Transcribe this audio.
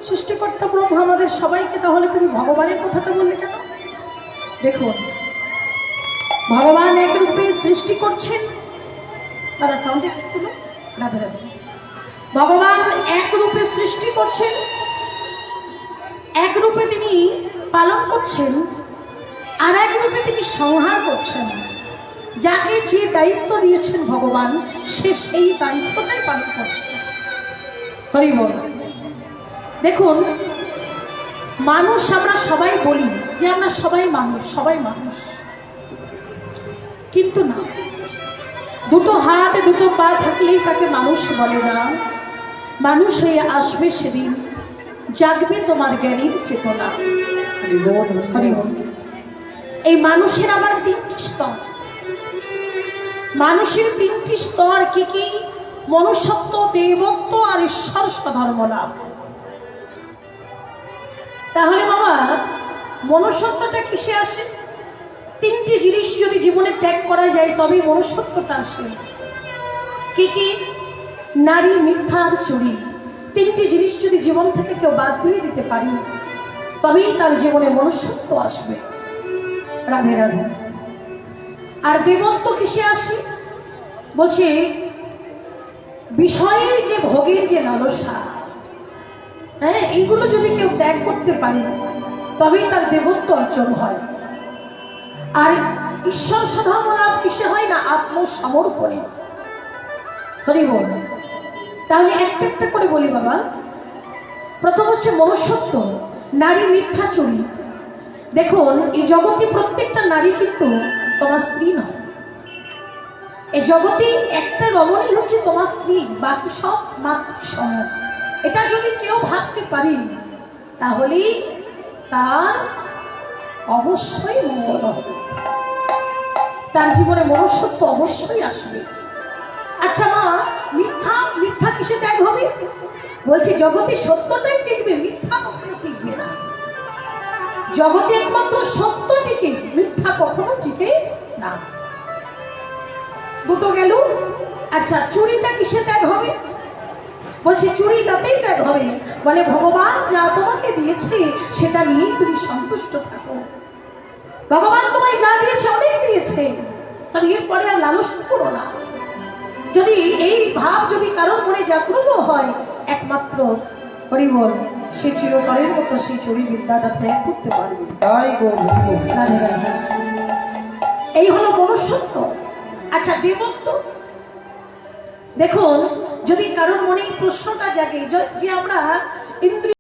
সৃষ্টিকর্তা প্রভু আমাদের সবাইকে, তাহলে তুমি ভগবানের কথাটা বললে কেন? দেখুন, ভগবান এক রূপে সৃষ্টি করছেন। তারা সাউন্ডে রাধে রাধে। ভগবান এক রূপে সৃষ্টি করছেন, এক রূপে তিনি পালন করছেন, আর এক রূপে তিনি সংহার করছেন। যাকে যে দায়িত্ব দিয়েছেন ভগবান, সে সেই দায়িত্বটাই পালন করছেন। হরি বল। দেখুন, মানুষ আমরা সবাই বলি যে আমরা সবাই মানুষ, সবাই মানুষ, কিন্তু না, দুটো হাতে দুটো পা থাকলেই তাকে মানুষ বলে না। মানুষ হয়ে আসবে সেদিন, জাগবে তোমার জ্ঞানীর চেতনা। হরি বল। এই মানুষের আবার তিনটি স্তর। মানুষের তিনটি স্তর কি কি? মনুষ্যত্ব, দেবত্ব আর ঈশ্বর স্বধর্ম লাভ। তাহলে বাবা, মনুষ্যত্বটা কিসে আসে? তিনটি জিনিস যদি জীবনে ত্যাগ করা যায় তবেই মনুষ্যত্বটা আসে। কি কি? নারী, মিথ্যা আর চুরি। তিনটি জিনিস যদি জীবন থেকে কেউ বাদ দিয়ে দিতে পারি, তবেই তার জীবনে মনুষ্যত্ব আসবে। রাধে রাধে। আর দেবত্ব কিসে আসে? বলছে বিষয়ের যে ভোগের যে লালসা, হ্যাঁ, এইগুলো যদি কেউ ত্যাগ করতে পারে তবেই তার দেবত্ব অর্জন হয়। আর ঈশ্বর স্বধর্ম লাভ কিসে হয়? না, আত্মসমর্পণে। হরি বল। তাহলে একটা একটা করে বলি বাবা। প্রথম হচ্ছে মনুষ্যত্ব, নারী, মিথ্যা, চুরি। দেখুন, এই জগতে প্রত্যেকটা নারী কিন্তু তোমার স্ত্রী নয়। এই জগতে একটা রমণী হচ্ছে তোমার স্ত্রী, বাকি সব মাতৃসম। এটা যদি কেউ ভাবতে পারি তাহলেই তার অবশ্যই মঙ্গল হবে, তার জীবনে মনুষ্যত্ব অবশ্যই আসবে। আচ্ছা মা, মিথ্যা, মিথ্যা কিসে ত্যাগ হবে? বলছি জগতে সত্যটাই টিকবে, মিথ্যা কখনো টিকবে না। জগতে একমাত্র সত্য টিকে, মিথ্যা কখনো টিকে না। দুটো গেল। আচ্ছা, চুরিটা কিসে ত্যাগ হবে? বলছে চুরি তাতেই ত্যাগ হবে, বলে ভগবান যা তোমাকে দিয়েছে সেটা নিয়েই তুমি সন্তুষ্ট থাকো। ভগবান তোমায় যা দিয়েছে অনেক দিয়েছে, তবে এরপরে আর লালস করো না। যদি এই ভাব যদি কারোর মনে জাগ্রত হয়, একমাত্র হরি বল, সে চিরকালের মতো সেই চুরি বিদ্যাটা ত্যাগ করতে পারবে। এই হলো মনুষ্যত্ব। আচ্ছা, দেবত্ব। দেখুন, যদি কারোর মনে প্রশ্নটা জাগে যে আমরা ইন্দ্রিয়